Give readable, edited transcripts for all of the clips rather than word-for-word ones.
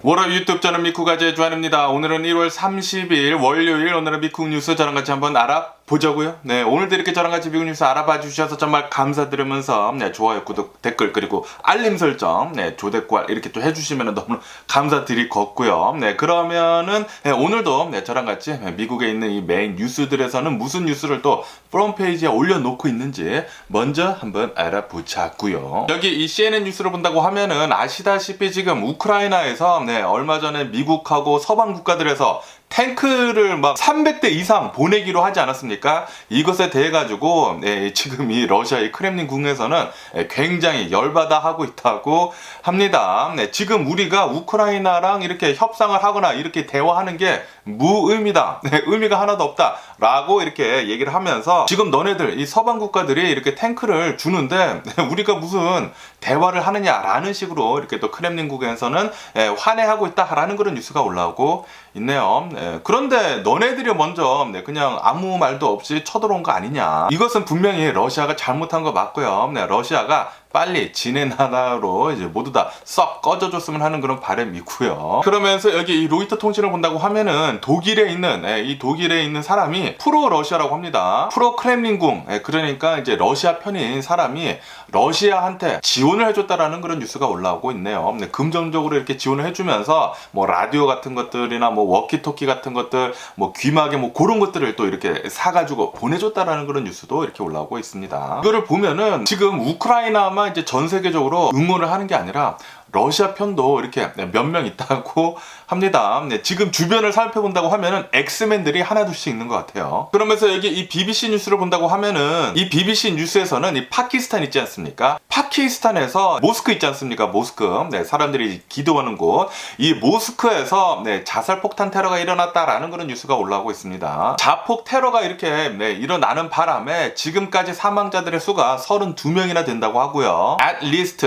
월요일 유튜브 저는 미쿠가 제주환입니다. 오늘은 1월 30일 월요일, 오늘은 미국 뉴스 저랑 같이 한번 알아보자고요. 네, 오늘도 이렇게 저랑 같이 미국 뉴스 알아봐 주셔서 정말 감사드리면서 좋아요, 구독, 댓글 그리고 알림 설정, 조댓글 이렇게 또 해주시면 너무 감사드리겠고요. 그러면은 오늘도 저랑 같이 미국에 있는 이 메인 뉴스들에서는 무슨 뉴스를 또 프론페이지에 올려놓고 있는지 먼저 한번 알아보자고요. 여기 이 CNN 뉴스를 본다고 하면은 아시다시피 지금 우크라이나에서 얼마 전에 미국하고 서방 국가들에서 탱크를 막 300대 이상 보내기로 하지 않았습니까? 이것에 대해 가지고 지금 이 러시아의 크렘린 궁에서는 굉장히 열받아 하고 있다고 합니다. 지금 우리가 우크라이나랑 이렇게 협상을 하거나 이렇게 대화하는 게 무의미다. 의미가 하나도 없다. 라고 이렇게 얘기를 하면서 지금 너네들 이 서방 국가들이 이렇게 탱크를 주는데 우리가 무슨 대화를 하느냐라는 식으로 이렇게 또 크렘린 국에서는 환해하고 있다라는 그런 뉴스가 올라오고 있네요. 그런데 너네들이 먼저 그냥 아무 말도 없이 쳐들어온 거 아니냐. 이것은 분명히 러시아가 잘못한 거 맞고요. 러시아가 빨리 지네 나라로 이제 모두 다 썩 꺼져줬으면 하는 그런 바람이고요. 그러면서 여기 이 로이터 통신을 본다고 하면은 독일에 있는 사람이 프로 러시아라고 합니다. 프로 크렘린궁, 그러니까 이제 러시아 편인 사람이 러시아한테 지원을 해줬다라는 그런 뉴스가 올라오고 있네요. 금전적으로 이렇게 지원을 해주면서 뭐 라디오 같은 것들이나 뭐 워키토키 같은 것들, 뭐 귀마개 뭐 그런 것들을 또 이렇게 사가지고 보내줬다라는 그런 뉴스도 이렇게 올라오고 있습니다. 이거를 보면은 지금 우크라이나만 이제 전 세계적으로 응원을 하는 게 아니라 러시아 편도 이렇게 몇 명 있다고 합니다. 지금 주변을 살펴본다고 하면은 엑스맨들이 하나둘씩 있는 것 같아요. 그러면서 여기 이 BBC 뉴스를 본다고 하면은 이 BBC 뉴스에서는 이 파키스탄 있지 않습니까? 파키스탄에서 모스크 있지 않습니까? 모스크. 사람들이 기도하는 곳. 이 모스크에서 자살 폭탄 테러가 일어났다라는 그런 뉴스가 올라오고 있습니다. 자폭 테러가 이렇게 일어나는 바람에 지금까지 사망자들의 수가 32명이나 된다고 하고요. at least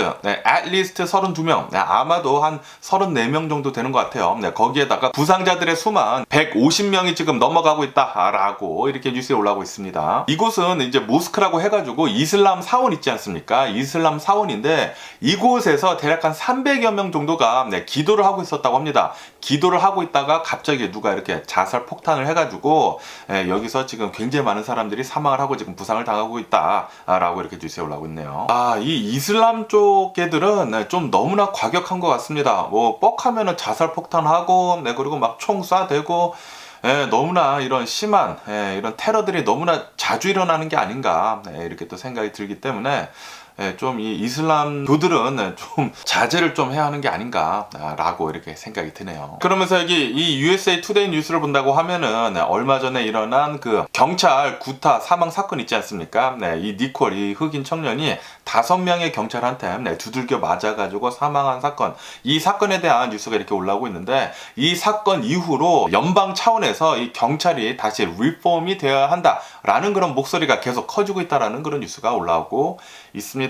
32명. 아마도 한 34명 정도 되는 것 같아요. 거기에다가 부상자들의 수만 150명이 지금 넘어가고 있다라고 이렇게 뉴스에 올라오고 있습니다. 이곳은 이제 모스크라고 해가지고 이슬람 사원 있지 않습니까? 이슬람 사원인데 이곳에서 대략 한 300여 명 정도가 기도를 하고 있었다고 합니다. 기도를 하고 있다가 갑자기 누가 이렇게 자살 폭탄을 해가지고 여기서 지금 굉장히 많은 사람들이 사망을 하고 지금 부상을 당하고 있다라고 이렇게 뉴스에 올라오고 있네요. 이 이슬람 쪽 애들은 좀 너무나 과격한 것 같습니다. 뭐 뻑하면은 자살 폭탄하고 그리고 막 총 쏴대고 너무나 이런 심한 이런 테러들이 너무나 자주 일어나는 게 아닌가 이렇게 또 생각이 들기 때문에 좀 이 이슬람교들은 좀 자제를 좀 해야 하는 게 아닌가라고 이렇게 생각이 드네요. 그러면서 여기 이 USA 투데이 뉴스를 본다고 하면은 얼마 전에 일어난 그 경찰 구타 사망 사건 있지 않습니까? 이 니콜, 이 흑인 청년이 5명의 경찰한테 두들겨 맞아가지고 사망한 사건. 이 사건에 대한 뉴스가 이렇게 올라오고 있는데 이 사건 이후로 연방 차원에서 이 경찰이 다시 리폼이 되어야 한다라는 그런 목소리가 계속 커지고 있다라는 그런 뉴스가 올라오고 있습니다.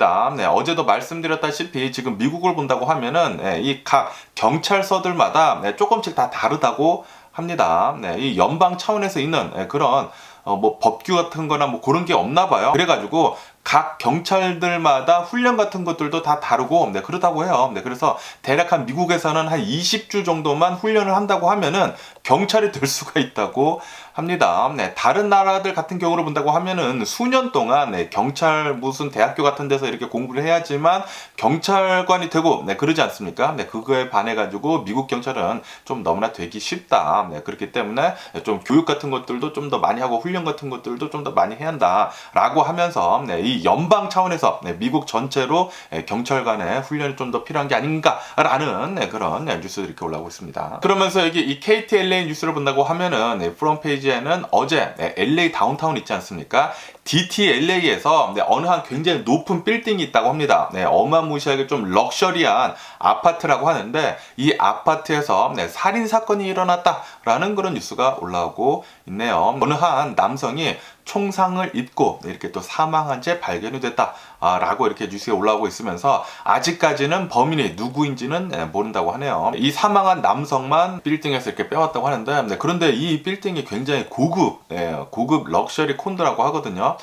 어제도 말씀드렸다시피 지금 미국을 본다고 하면은 이 각 경찰서들마다 조금씩 다 다르다고 합니다. 이 연방 차원에서 있는 그런 뭐 법규 같은 거나 뭐 그런 게 없나 봐요. 그래가지고 각 경찰들마다 훈련 같은 것들도 다 다르고 그렇다고 해요. 그래서 대략 한 미국에서는 한 20주 정도만 훈련을 한다고 하면은 경찰이 될 수가 있다고 합니다. 다른 나라들 같은 경우를 본다고 하면은 수년 동안 경찰 무슨 대학교 같은 데서 이렇게 공부를 해야지만 경찰관이 되고 그러지 않습니까? 그거에 반해 가지고 미국 경찰은 좀 너무나 되기 쉽다. 그렇기 때문에 좀 교육 같은 것들도 좀 더 많이 하고 훈련 같은 것들도 좀 더 많이 해야 한다라고 하면서 이 연방 차원에서 미국 전체로 경찰관의 훈련이 좀 더 필요한 게 아닌가라는 그런 뉴스들이 이렇게 올라오고 있습니다. 그러면서 여기 이 KTLA 뉴스를 본다고 하면은 프론페이지에는 어제 LA 다운타운 있지 않습니까? DTLA에서 어느 한 굉장히 높은 빌딩이 있다고 합니다. 어마무시하게 좀 럭셔리한 아파트라고 하는데 이 아파트에서 살인 사건이 일어났다라는 그런 뉴스가 올라오고 있네요. 어느 한 남성이 총상을 입고 이렇게 또 사망한 채 발견이 됐다 라고 이렇게 뉴스에 올라오고 있으면서 아직까지는 범인이 누구인지는 모른다고 하네요. 이 사망한 남성만 빌딩에서 이렇게 빼왔다고 하는데 그런데 이 빌딩이 굉장히 고급 럭셔리 콘도라고 하거든요.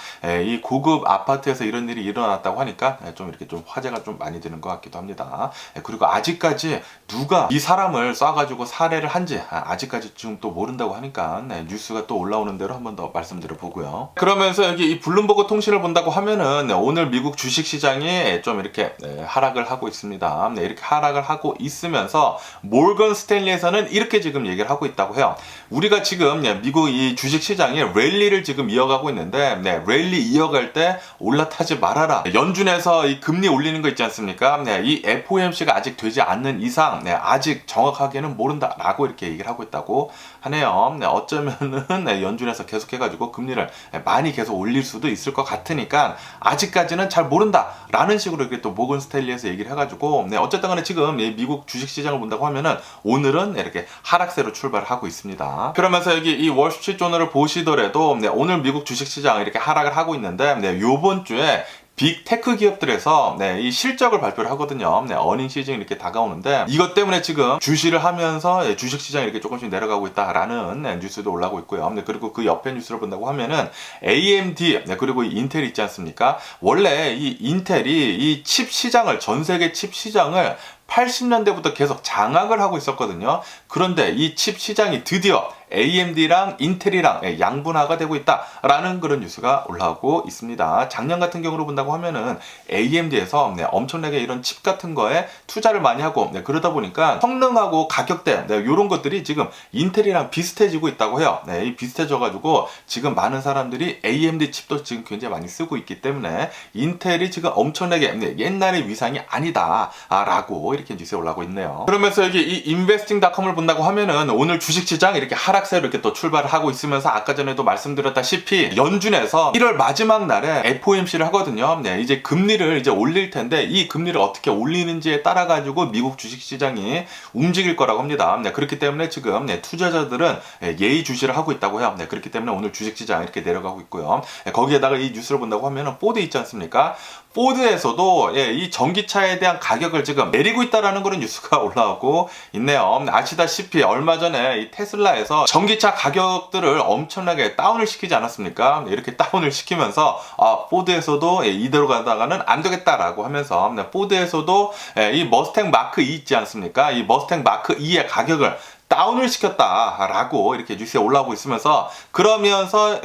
이 고급 아파트에서 이런 일이 일어났다고 하니까 좀 이렇게 좀 화제가 좀 많이 되는 것 같기도 합니다. 그리고 아직까지 누가 이 사람을 쏴가지고 살해를 한지 아직까지 지금 또 모른다고 하니까 뉴스가 또 올라오는 대로 한 번 더 말씀드려 보고요. 그러면서 여기 이 블룸버그 통신을 본다고 하면은 오늘 미국 주식시장이 좀 이렇게 하락을 하고 있습니다. 이렇게 하락을 하고 있으면서 몰건 스탠리에서는 이렇게 지금 얘기를 하고 있다고 해요. 우리가 지금 미국 이 주식시장이 랠리를 지금 이어가고 있는데 랠리 이어갈 때 올라타지 말아라. 연준에서 이 금리 올리는 거 있지 않습니까? 이 FOMC가 아직 되지 않는 이상 아직 정확하게는 모른다라고 이렇게 얘기를 하고 있다고 하네요. 어쩌면은 연준에서 계속해가지고 금리를 많이 계속 올릴 수도 있을 것 같으니까 아직까지는 잘 모른다라는 식으로 이렇게 또 모건 스탠리에서 얘기를 해가지고 어쨌든 간에 지금 미국 주식시장을 본다고 하면은 오늘은 이렇게 하락세로 출발하고 있습니다. 그러면서 여기 이 월스트리트 조널을 보시더라도 오늘 미국 주식시장 이렇게 하락을 하고 있는데 요번 주에 빅테크 기업들에서 이 실적을 발표를 하거든요. 어닝 시즌이 이렇게 다가오는데 이것 때문에 지금 주시를 하면서 주식시장이 이렇게 조금씩 내려가고 있다라는 뉴스도 올라오고 있고요. 그리고 그 옆에 뉴스를 본다고 하면은 AMD 그리고 인텔 있지 않습니까? 원래 이 인텔이 이 칩 시장을 전 세계 칩 시장을 80년대부터 계속 장악을 하고 있었거든요. 그런데 이 칩 시장이 드디어 AMD랑 인텔이랑 양분화가 되고 있다라는 그런 뉴스가 올라오고 있습니다. 작년 같은 경우로 본다고 하면은 AMD에서 엄청나게 이런 칩 같은 거에 투자를 많이 하고 그러다 보니까 성능하고 가격대 이런 것들이 지금 인텔이랑 비슷해지고 있다고 해요. 이 비슷해져가지고 지금 많은 사람들이 AMD 칩도 지금 굉장히 많이 쓰고 있기 때문에 인텔이 지금 엄청나게 옛날의 위상이 아니다라고 이렇게 뉴스에 올라오고 있네요. 그러면서 여기 이 investing.com을 본다고 하면은 오늘 주식시장 이렇게 하락세로 이렇게 또 출발을 하고 있으면서 아까 전에도 말씀드렸다시피 연준에서 1월 마지막 날에 FOMC를 하거든요. 이제 금리를 이제 올릴 텐데 이 금리를 어떻게 올리는지에 따라 가지고 미국 주식시장이 움직일 거라고 합니다. 그렇기 때문에 지금 투자자들은 예의주시를 하고 있다고 해요. 그렇기 때문에 오늘 주식시장 이렇게 내려가고 있고요. 거기에다가 이 뉴스를 본다고 하면은 포드 있지 않습니까? 포드에서도 이 전기차에 대한 가격을 지금 내리고 있다라는 그런 뉴스가 올라오고 있네요. 아시다시피 얼마 전에 이 테슬라에서 전기차 가격들을 엄청나게 다운을 시키지 않았습니까? 이렇게 다운을 시키면서 포드에서도 이대로 가다가는 안 되겠다라고 하면서 포드에서도 이 머스탱 마크 2 있지 않습니까? 이 머스탱 마크 2의 가격을 다운을 시켰다라고 이렇게 뉴스에 올라오고 있으면서 그러면서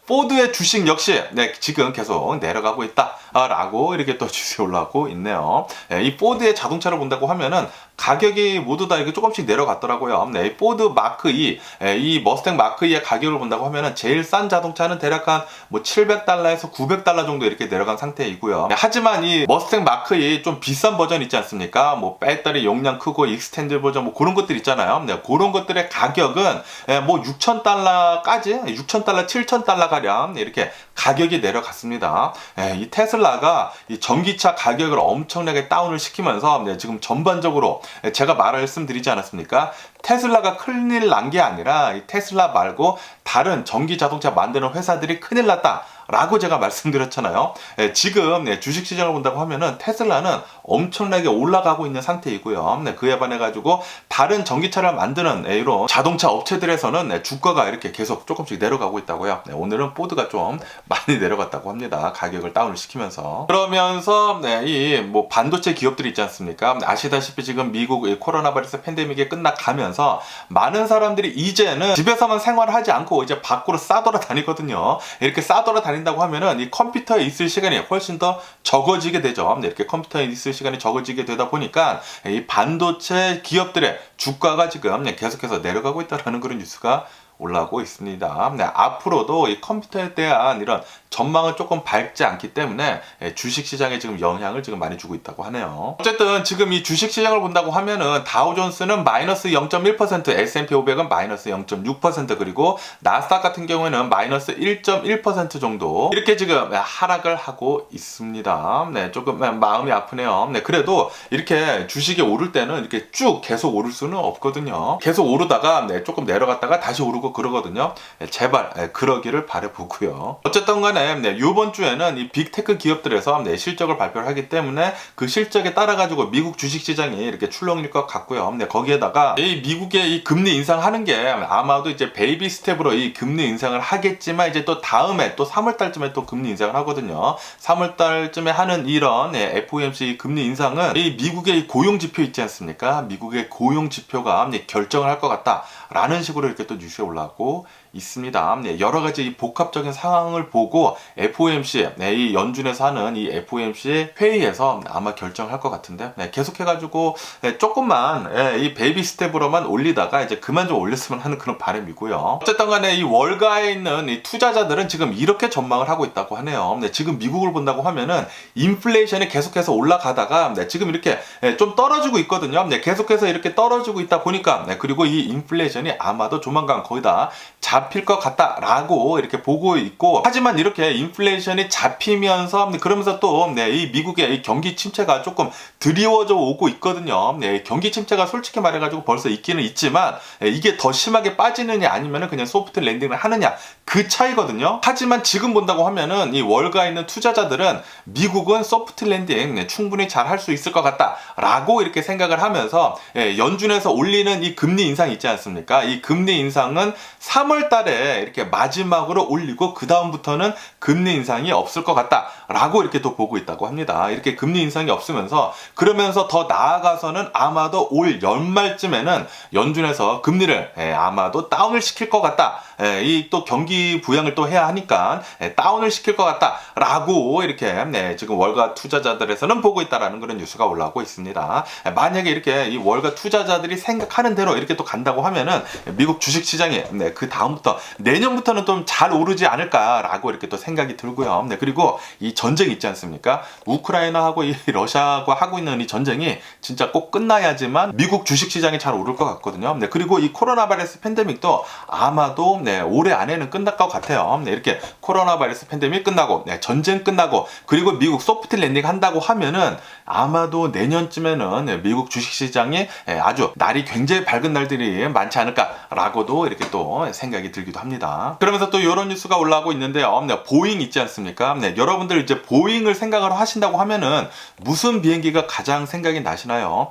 포드의 주식 역시 지금 계속 내려가고 있다라고 이렇게 또 뉴스에 올라오고 있네요. 이 포드의 자동차를 본다고 하면은 가격이 모두 다 이렇게 조금씩 내려갔더라고요. 이 포드 마크 2, 이 머스탱 마크 2의 가격을 본다고 하면은 제일 싼 자동차는 대략 한 뭐 700달러에서 900달러 정도 이렇게 내려간 상태이고요. 하지만 이 머스탱 마크 2 좀 비싼 버전 있지 않습니까? 뭐 배터리 용량 크고 익스텐드 버전 뭐 그런 것들 있잖아요. 그런 것들의 가격은 뭐 6,000달러까지 6,000달러, 7,000달러 가량 이렇게 가격이 내려갔습니다. 이 테슬라가 이 전기차 가격을 엄청나게 다운을 시키면서 지금 전반적으로 제가 말씀드리지 않았습니까? 테슬라가 큰일 난 게 아니라 이 테슬라 말고 다른 전기 자동차 만드는 회사들이 큰일 났다 라고 제가 말씀드렸잖아요. 지금 주식시장을 본다고 하면은 테슬라는 엄청나게 올라가고 있는 상태이고요. 그에 반해 가지고 다른 전기차를 만드는 이런 자동차 업체들에서는 주가가 이렇게 계속 조금씩 내려가고 있다고요. 오늘은 포드가 좀 많이 내려갔다고 합니다. 가격을 다운을 시키면서. 그러면서 이 뭐 반도체 기업들이 있지 않습니까? 아시다시피 지금 미국 코로나 바이러스 팬데믹이 끝나가면서 많은 사람들이 이제는 집에서만 생활하지 않고 이제 밖으로 싸돌아다니거든요. 이렇게 싸돌아다닌다고 하면은 이 컴퓨터에 있을 시간이 훨씬 더 적어지게 되죠. 이렇게 컴퓨터에 있을 시간이 적어지게 되다 보니까 이 반도체 기업들의 주가가 지금 계속해서 내려가고 있다는 그런 뉴스가 올라오고 있습니다. 앞으로도 이 컴퓨터에 대한 이런 전망은 조금 밝지 않기 때문에 주식시장에 지금 영향을 지금 많이 주고 있다고 하네요. 어쨌든 지금 이 주식시장을 본다고 하면은 다우존스는 마이너스 0.1%, S&P 500은 마이너스 0.6%, 그리고 나스닥 같은 경우에는 마이너스 1.1% 정도 이렇게 지금 하락을 하고 있습니다. 조금 마음이 아프네요. 그래도 이렇게 주식이 오를 때는 이렇게 쭉 계속 오를 수는 없거든요. 계속 오르다가 조금 내려갔다가 다시 오르고 오르고 그러거든요. 제발 그러기를 바라보고요. 어쨌든 간에 이번 주에는 이 빅테크 기업들에서 실적을 발표를 하기 때문에 그 실적에 따라 가지고 미국 주식시장이 이렇게 출렁일 것 같고요. 거기에다가 이 미국의 이 금리 인상하는 게 아마도 이제 베이비 스텝으로 이 금리 인상을 하겠지만 이제 또 다음에 또 3월 달쯤에 또 금리 인상을 하거든요. 3월 달쯤에 하는 이런 FOMC 금리 인상은 이 미국의 이 고용 지표 있지 않습니까? 미국의 고용 지표가 결정을 할 것 같다라는 식으로 이렇게 또 뉴스에 올라오고 있습니다. 여러 가지 이 복합적인 상황을 보고 FOMC, 이 연준에서 하는 이 FOMC 회의에서 아마 결정할 것 같은데, 계속해가지고 조금만 이 베이비 스텝으로만 올리다가 이제 그만 좀 올렸으면 하는 그런 바람이고요. 어쨌든 간에 이 월가에 있는 이 투자자들은 지금 이렇게 전망을 하고 있다고 하네요. 지금 미국을 본다고 하면은 인플레이션이 계속해서 올라가다가 지금 이렇게 좀 떨어지고 있거든요. 계속해서 이렇게 떨어지고 있다 보니까 그리고 이 인플레이션이 아마도 조만간 거의 다 잡힐 것 같다라고 이렇게 보고 있고, 하지만 이렇게 인플레이션이 잡히면서 그러면서 또 이 미국의 이 경기 침체가 조금 드리워져 오고 있거든요. 경기 침체가 솔직히 말해가지고 벌써 있기는 있지만 이게 더 심하게 빠지느냐 아니면 그냥 소프트 랜딩을 하느냐 그 차이거든요. 하지만 지금 본다고 하면은 이 월가에 있는 투자자들은 미국은 소프트 랜딩 충분히 잘 할 수 있을 것 같다라고 이렇게 생각을 하면서 연준에서 올리는 이 금리 인상 있지 않습니까? 이 금리 인상은 3월 달에 이렇게 마지막으로 올리고 그 다음부터는 금리 인상이 없을 것 같다라고 이렇게 또 보고 있다고 합니다. 이렇게 금리 인상이 없으면서 그러면서 더 나아가서는 아마도 올 연말쯤에는 연준에서 금리를 아마도 다운을 시킬 것 같다. 이 또 경기 부양을 또 해야 하니까 다운을 시킬 것 같다라고 이렇게 지금 월가 투자자들에서는 보고 있다라는 그런 뉴스가 올라오고 있습니다. 만약에 이렇게 이 월가 투자자들이 생각하는 대로 이렇게 또 간다고 하면은 미국 주식 시장이 그 다음부터 내년부터는 좀 잘 오르지 않을까라고 이렇게 또 생각이 들고요. 그리고 이 전쟁 있지 않습니까? 우크라이나하고 이 러시아하고 하고 있는 이 전쟁이 진짜 꼭 끝나야지만 미국 주식 시장이 잘 오를 것 같거든요. 그리고 이 코로나 바이러스 팬데믹도 아마도 올해 안에는 끝날 것 같아요. 이렇게 코로나 바이러스 팬데믹 끝나고 전쟁 끝나고 그리고 미국 소프트 랜딩 한다고 하면은 아마도 내년쯤에는 미국 주식 시장이 아주 날이 굉장히 밝은 날들이 많지 않을까라고도 이렇게 또 생각이 들기도 합니다. 그러면서 또 이런 뉴스가 올라오고 있는데요. 보잉 있지 않습니까? 여러분들 이제 보잉을 생각을 하신다고 하면은 무슨 비행기가 가장 생각이 나시나요?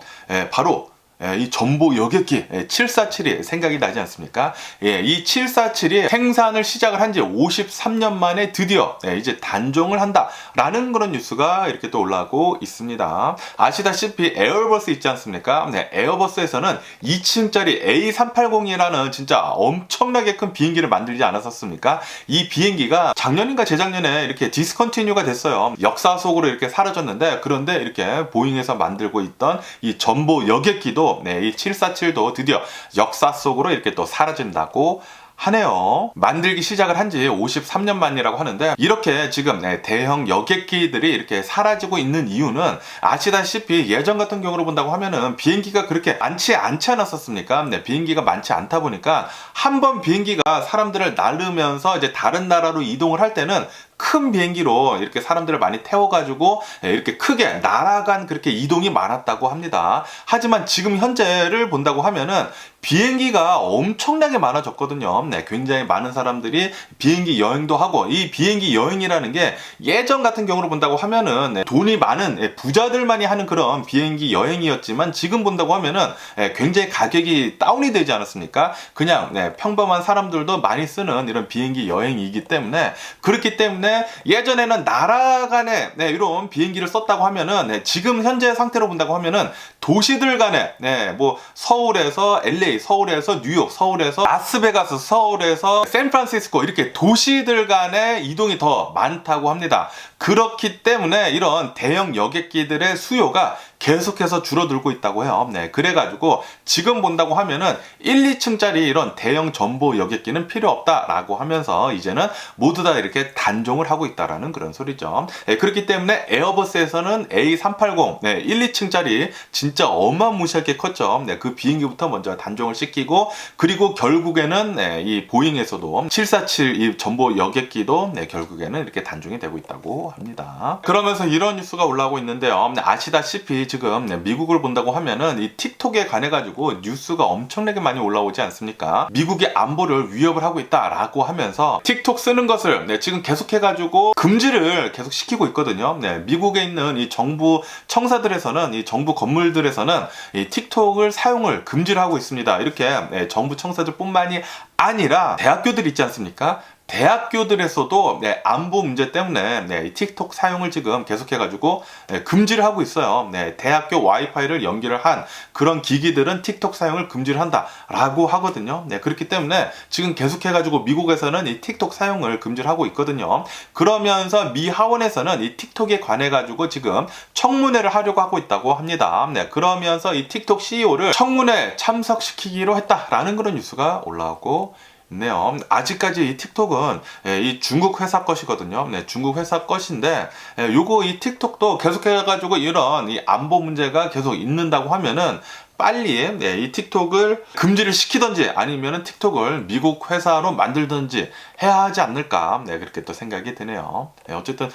바로 이 전보 여객기 747이 생각이 나지 않습니까? 이 747이 생산을 시작을 한 지 53년 만에 드디어 이제 단종을 한다라는 그런 뉴스가 이렇게 또 올라오고 있습니다. 아시다시피 에어버스 있지 않습니까? 에어버스에서는 2층짜리 A380이라는 진짜 엄청나게 큰 비행기를 만들지 않았었습니까? 이 비행기가 작년인가 재작년에 이렇게 디스컨티뉴가 됐어요. 역사 속으로 이렇게 사라졌는데, 그런데 이렇게 보잉에서 만들고 있던 이 전보 여객기도 이 747도 드디어 역사 속으로 이렇게 또 사라진다고 하네요. 만들기 시작을 한 지 53년 만이라고 하는데, 이렇게 지금 대형 여객기들이 이렇게 사라지고 있는 이유는 아시다시피 예전 같은 경우로 본다고 하면은 비행기가 그렇게 많지 않았었습니까? 비행기가 많지 않다 보니까 한 번 비행기가 사람들을 나르면서 이제 다른 나라로 이동을 할 때는 큰 비행기로 이렇게 사람들을 많이 태워가지고 이렇게 크게 날아간 그렇게 이동이 많았다고 합니다. 하지만 지금 현재를 본다고 하면은 비행기가 엄청나게 많아졌거든요. 굉장히 많은 사람들이 비행기 여행도 하고, 이 비행기 여행이라는 게 예전 같은 경우로 본다고 하면은 돈이 많은 부자들만이 하는 그런 비행기 여행이었지만, 지금 본다고 하면은 굉장히 가격이 다운이 되지 않았습니까? 그냥 평범한 사람들도 많이 쓰는 이런 비행기 여행이기 때문에, 그렇기 때문에 예전에는 나라 간에 이런 비행기를 썼다고 하면은 지금 현재 상태로 본다고 하면은 도시들 간에 뭐 서울에서 LA, 서울에서 뉴욕, 서울에서 라스베가스, 서울에서 샌프란시스코 이렇게 도시들 간의 이동이 더 많다고 합니다. 그렇기 때문에 이런 대형 여객기들의 수요가 계속해서 줄어들고 있다고 해요. 그래가지고 지금 본다고 하면은 1, 2층짜리 이런 대형 전보 여객기는 필요 없다라고 하면서 이제는 모두 다 이렇게 단종을 하고 있다라는 그런 소리죠. 그렇기 때문에 에어버스에서는 A380 1, 2층짜리 진짜 어마무시하게 컸죠. 그 비행기부터 먼저 단종을 시키고, 그리고 결국에는 이 보잉에서도 747 이 전보 여객기도 결국에는 이렇게 단종이 되고 있다고 합니다. 그러면서 이런 뉴스가 올라오고 있는데요. 아시다시피 지금 미국을 본다고 하면은 이 틱톡에 관해 가지고 뉴스가 엄청나게 많이 올라오지 않습니까? 미국의 안보를 위협을 하고 있다라고 하면서 틱톡 쓰는 것을 지금 계속해 가지고 금지를 계속 시키고 있거든요. 미국에 있는 이 정부 청사들에서는, 이 정부 건물들에서는 이 틱톡을 사용을 금지를 하고 있습니다. 이렇게 정부 청사들뿐만이 아니라 대학교들 있지 않습니까? 대학교들에서도 안보 문제 때문에 이 틱톡 사용을 지금 계속해가지고 금지를 하고 있어요. 대학교 와이파이를 연결을 한 그런 기기들은 틱톡 사용을 금지를 한다라고 하거든요. 그렇기 때문에 지금 계속해가지고 미국에서는 이 틱톡 사용을 금지를 하고 있거든요. 그러면서 미 하원에서는 이 틱톡에 관해가지고 지금 청문회를 하려고 하고 있다고 합니다. 그러면서 이 틱톡 CEO를 청문회 참석시키기로 했다라는 그런 뉴스가 올라오고 네요. 아직까지 이 틱톡은 이 중국 회사 것이거든요. 중국 회사 것인데 요거 이 틱톡도 계속해가지고 이런 이 안보 문제가 계속 있는다고 하면은 빨리 이 틱톡을 금지를 시키든지 아니면은 틱톡을 미국 회사로 만들든지 해야 하지 않을까 그렇게 또 생각이 드네요. 어쨌든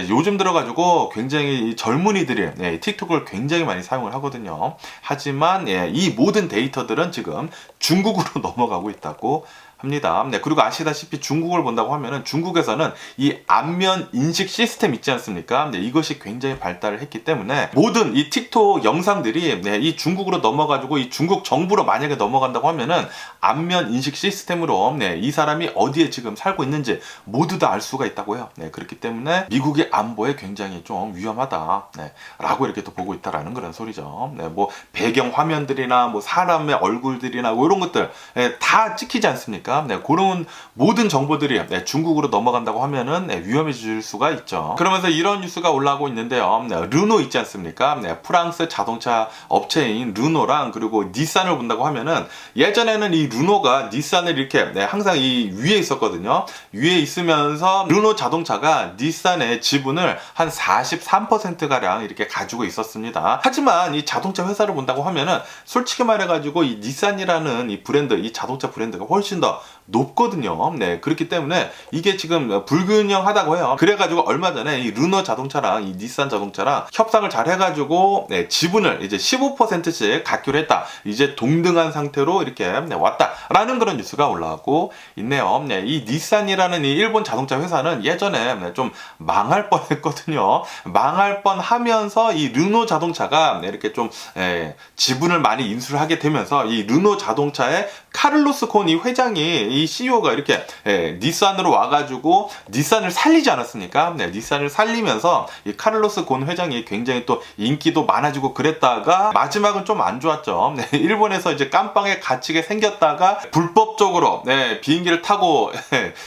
요즘 들어가지고 굉장히 젊은이들이 틱톡을 굉장히 많이 사용을 하거든요. 하지만 이 모든 데이터들은 지금 중국으로 넘어가고 있다고 합니다. 그리고 아시다시피 중국을 본다고 하면은 중국에서는 이 안면 인식 시스템 있지 않습니까? 이것이 굉장히 발달을 했기 때문에 모든 이 틱톡 영상들이 이 중국으로 넘어가지고 이 중국 정부로 만약에 넘어간다고 하면은 안면 인식 시스템으로 이 사람이 어디에 지금 살고 있는지 모두 다 알 수가 있다고요. 그렇기 때문에 미국의 안보에 굉장히 좀 위험하다. 라고 이렇게 또 보고 있다라는 그런 소리죠. 뭐 배경 화면들이나 뭐 사람의 얼굴들이나 뭐 이런 것들 다 찍히지 않습니까? 그런 모든 정보들이 중국으로 넘어간다고 하면은 위험해질 수가 있죠. 그러면서 이런 뉴스가 올라오고 있는데요. 르노 있지 않습니까? 프랑스 자동차 업체인 르노랑 그리고 닛산을 본다고 하면은 예전에는 이 르노가 닛산을 이렇게 항상 이 위에 있었거든요. 위에 있으면서 르노 자동차가 닛산의 지분을 한 43%가량 이렇게 가지고 있었습니다. 하지만 이 자동차 회사를 본다고 하면은 솔직히 말해가지고 이 닛산이라는 이 브랜드, 이 자동차 브랜드가 훨씬 더 높거든요. 그렇기 때문에 이게 지금 불균형하다고 해요. 그래가지고 얼마 전에 이 르노 자동차랑 이 닛산 자동차랑 협상을 잘 해가지고 지분을 이제 15%씩 갖기로 했다. 이제 동등한 상태로 이렇게 왔다라는 그런 뉴스가 올라오고 있네요. 이 닛산이라는 이 일본 자동차 회사는 예전에 좀 망할 뻔했거든요. 망할 뻔하면서 이 르노 자동차가 이렇게 좀 지분을 많이 인수를 하게 되면서 이 르노 자동차의 카를로스 곤 이 회장이 이 CEO가 이렇게 닛산으로 와가지고 닛산을 살리지 않았습니까? 닛산을 살리면서 이 카를로스 곤 회장이 굉장히 또 인기도 많아지고 그랬다가 마지막은 좀 안 좋았죠. 일본에서 이제 깜빵에 갇히게 생겼다가 불법적으로 비행기를 타고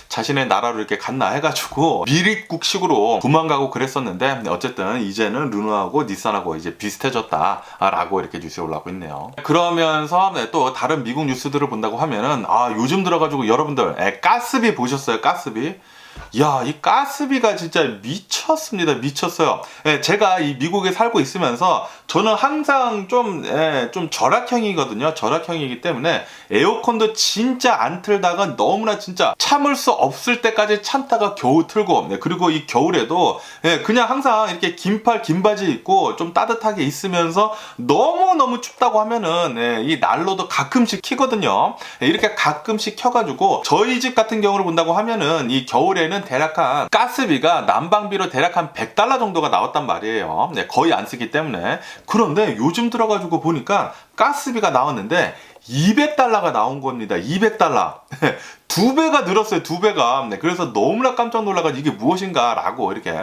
자신의 나라로 이렇게 갔나 해가지고 미립국식으로 도망가고 그랬었는데 어쨌든 이제는 르노하고 닛산하고 이제 비슷해졌다라고 이렇게 뉴스에 올라오고 있네요. 그러면서 또 다른 미국 뉴스들을 본다고 하면은 요즘 들어가지고 여러분들 가스비 보셨어요? 가스비? 야, 이 가스비가 진짜 미쳤습니다. 미쳤어요. 제가 이 미국에 살고 있으면서 저는 항상 좀 절약형이거든요. 절약형이기 때문에 에어컨도 진짜 안 틀다가 너무나 진짜 참을 수 없을 때까지 참다가 겨우 틀고 그리고 이 겨울에도 그냥 항상 이렇게 긴팔 긴 바지 입고 좀 따뜻하게 있으면서 너무너무 춥다고 하면은 이 난로도 가끔씩 켜거든요. 이렇게 가끔씩 켜가지고 저희 집 같은 경우를 본다고 하면은 이 겨울에는 대략 한 가스비가 난방비로 대략 한 $100 정도가 나왔단 말이에요. 거의 안 쓰기 때문에. 그런데 요즘 들어가지고 보니까 가스비가 나왔는데 $200가 나온 겁니다. $200. 2배가 늘었어요. 2배가. 그래서 너무나 깜짝 놀라가지고 이게 무엇인가 라고 이렇게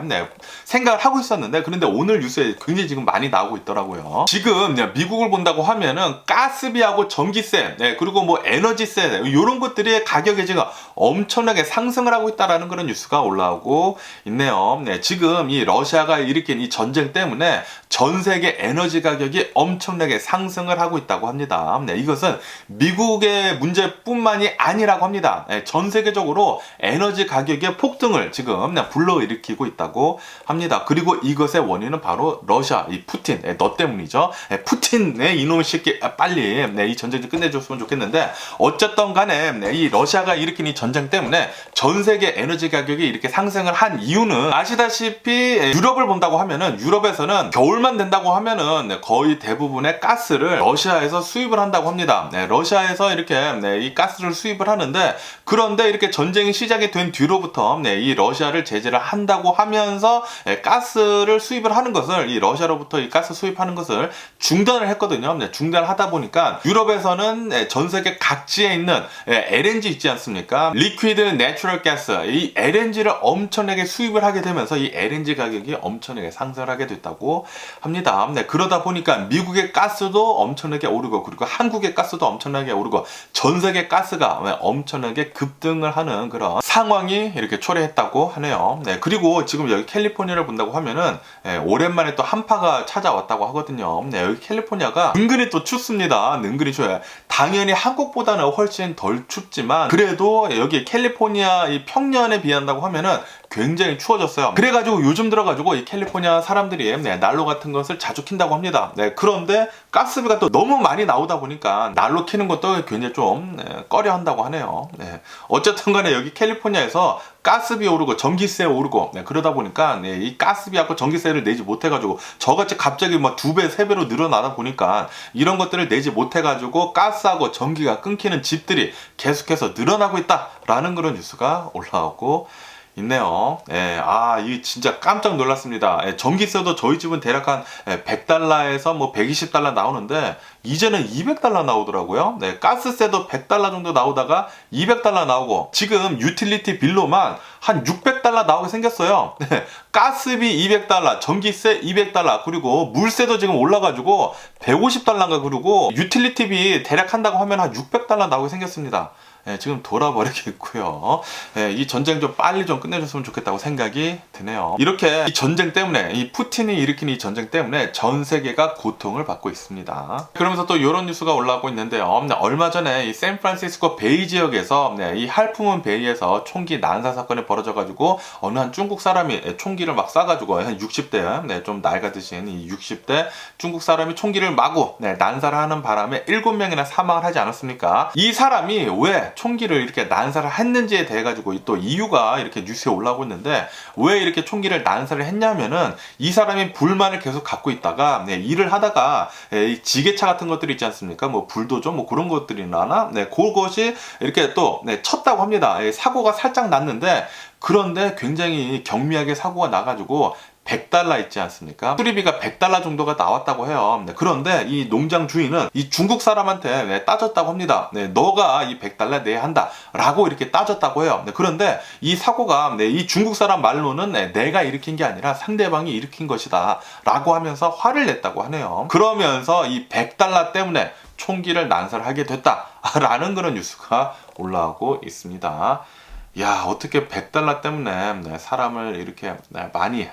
생각을 하고 있었는데 그런데 오늘 뉴스에 굉장히 지금 많이 나오고 있더라고요. 지금 미국을 본다고 하면은 가스비하고 전기세 그리고 뭐 에너지세 이런 것들이 가격이 지금 엄청나게 상승을 하고 있다라는 그런 뉴스가 올라오고 있네요. 지금 이 러시아가 일으킨 이 전쟁 때문에 전 세계 에너지 가격이 엄청나게 상승을 하고 있다고 합니다. 이것은 이것은 미국의 문제뿐만이 아니라고 합니다. 전 세계적으로 에너지 가격의 폭등을 지금 불러일으키고 있다고 합니다. 그리고 이것의 원인은 바로 러시아, 이 푸틴, 너 때문이죠. 푸틴의 이놈의 새끼 빨리 이 전쟁 좀 끝내줬으면 좋겠는데, 어쨌든 간에 이 러시아가 일으킨 이 전쟁 때문에 전 세계 에너지 가격이 이렇게 상승을 한 이유는, 아시다시피 유럽을 본다고 하면은, 유럽에서는 겨울만 된다고 하면은 거의 대부분의 가스를 러시아에서 수입을 한다고 합니다. 러시아에서 이렇게 이 가스를 수입을 하는데, 그런데 이렇게 전쟁이 시작이 된 뒤로부터 이 러시아를 제재를 한다고 하면서 가스를 수입을 하는 것을, 이 러시아로부터 이 가스 수입하는 것을 중단을 했거든요. 중단을 하다 보니까 유럽에서는 전 세계 각지에 있는 LNG 있지 않습니까? 리퀴드 내추럴 가스, 이 LNG를 엄청나게 수입을 하게 되면서 이 LNG 가격이 엄청나게 상승을 하게 됐다고 합니다. 그러다 보니까 미국의 가스도 엄청나게 오르고, 그리고 한국의 가스도 엄청나게 오르고, 전 세계 가스가 엄청나게 급등을 하는 그런 상황이 이렇게 초래했다고 하네요. 그리고 지금 여기 캘리포니아를 본다고 하면은 오랜만에 또 한파가 찾아왔다고 하거든요. 여기 캘리포니아가 은근히 또 춥습니다. 은근히 추워요. 당연히 한국보다는 훨씬 덜 춥지만, 그래도 여기 캘리포니아 이 평년에 비한다고 하면은 굉장히 추워졌어요. 그래가지고 요즘 들어가지고 이 캘리포니아 사람들이 난로 같은 것을 자주 킨다고 합니다. 그런데 가스비가 또 너무 많이 나오다 보니까 난로 켜는 것도 굉장히 좀 꺼려 한다고 하네요. 어쨌든 간에 여기 캘리포니아에서 가스비 오르고 전기세 오르고, 그러다 보니까 이 가스비하고 전기세를 내지 못해가지고 저같이 갑자기 막 2배, 3배로 늘어나다 보니까 이런 것들을 내지 못해가지고 가스하고 전기가 끊기는 집들이 계속해서 늘어나고 있다라는 그런 뉴스가 올라오고 있네요. 이 진짜 깜짝 놀랐습니다. 전기세도 저희 집은 대략 한 100달러에서 뭐 120달러 나오는데 이제는 200달러 나오더라고요. 가스세도 100달러 정도 나오다가 200달러 나오고, 지금 유틸리티 빌로만 한 600달러 나오게 생겼어요. 가스비 200달러, 전기세 200달러, 그리고 물세도 지금 올라가지고 150달러인가, 그리고 유틸리티비 대략 한다고 하면 한 600달러 나오게 생겼습니다. 지금 돌아버리겠고요. 이 전쟁 좀 빨리 좀 끝내줬으면 좋겠다고 생각이 드네요. 이렇게 이 전쟁 때문에, 이 푸틴이 일으킨 이 전쟁 때문에 전 세계가 고통을 받고 있습니다. 그러면서 또 이런 뉴스가 올라오고 있는데요. 얼마 전에 이 샌프란시스코 베이 지역에서 이 할프문 베이에서 총기 난사 사건이 벌어져가지고 어느 한 중국 사람이 총기를 막 쏴가지고, 한 60대 좀 나이가 드신 이 60대 중국 사람이 총기를 마구 난사를 하는 바람에 7명이나 사망을 하지 않았습니까? 이 사람이 왜 총기를 이렇게 난사를 했는지에 대해 가지고 또 이유가 이렇게 뉴스에 올라오고 있는데, 왜 이렇게 총기를 난사를 했냐면은 이 사람이 불만을 계속 갖고 있다가 일을 하다가 지게차 같은 것들이 있지 않습니까? 뭐 불도저 뭐 그런 것들이 나나 그것이 이렇게 또 쳤다고 합니다. 사고가 살짝 났는데, 그런데 굉장히 경미하게 사고가 나가지고 100달러 있지 않습니까? 수리비가 100달러 정도가 나왔다고 해요. 그런데 이 농장 주인은 이 중국 사람한테 따졌다고 합니다. 너가 이 100달러 내야 한다 라고 이렇게 따졌다고 해요. 그런데 이 사고가 이 중국 사람 말로는 내가 일으킨 게 아니라 상대방이 일으킨 것이다 라고 하면서 화를 냈다고 하네요. 그러면서 이 100달러 때문에 총기를 난사를 하게 됐다라는 그런 뉴스가 올라오고 있습니다. 야, 어떻게 100달러 때문에 사람을 이렇게 많이